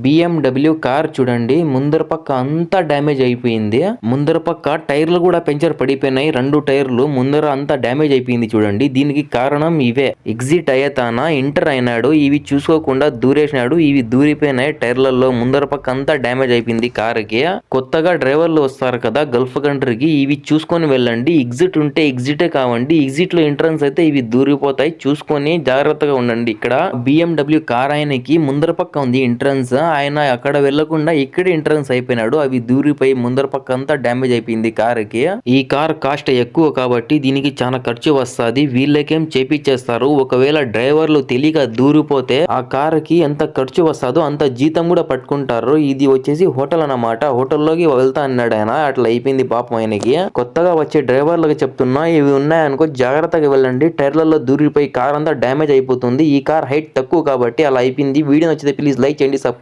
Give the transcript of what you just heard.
BMW car చూడండి, ముందర పక్క అంతా డ్యామేజ్ అయిపోయింది. ముందర పక్క టైర్లు కూడా పంచర్ పడిపోయినాయి. 2 టైర్లు ముందర అంతా డ్యామేజ్ అయిపోయింది చూడండి. దీనికి కారణం ఇవే. ఎగ్జిట్ అయ్యేతాన ఎంటర్ అయినాడు, ఇవి చూసుకోకుండా దూరేసినాడు. ఇవి దూరిపోయినాయి టైర్లలో. ముందర పక్క అంతా డ్యామేజ్ అయిపోయింది కారుకి. కొత్తగా డ్రైవర్లు వస్తారు కదా గల్ఫ్ కంట్రీకి, ఇవి చూసుకొని వెళ్ళండి. ఎగ్జిట్ ఉంటే ఎగ్జిటే కావండి, ఎగ్జిట్ లో ఎంట్రన్స్ అయితే ఇవి దూరిపోతాయి. చూసుకొని జాగ్రత్తగా ఉండండి. ఇక్కడ బిఎండబ్ల్యూ కార్ ఆయనకి ముందర పక్క ఉంది ఎంట్రన్స్, ఆయన అక్కడ వెళ్లకుండా ఇక్కడే ఎంట్రన్స్ అయిపోయినాడు. అవి దూరిపోయి ముందర పక్క అంతా డ్యామేజ్ అయిపోయింది కారుకి. ఈ కార్ కాస్ట్ ఎక్కువ కాబట్టి దీనికి చాలా ఖర్చు వస్తుంది. వీళ్ళకేం చేపిచ్చేస్తారు. ఒకవేళ డ్రైవర్లు తెలియక దూరిపోతే ఆ కారుకి ఎంత ఖర్చు వస్తుందో అంత జీతం కూడా పట్టుకుంటారు. ఇది వచ్చేసి హోటల్ అన్నమాట. హోటల్లోకి వెళ్తా అన్నాడు ఆయన, అట్లా అయిపోయింది పాపం ఆయనకి. కొత్తగా వచ్చే డ్రైవర్లకు చెప్తున్నా, ఇవి ఉన్నాయనుకో జాగ్రత్తగా వెళ్ళండి. టైర్లలో దూరిపోయి కార్ అంతా డ్యామేజ్ అయిపోతుంది. ఈ కార్ హైట్ తక్కువ కాబట్టి అలా అయిపోయింది. వీడియో నచ్చితే ప్లీజ్ లైక్ చేయండి, సబ్స్క్రైబ్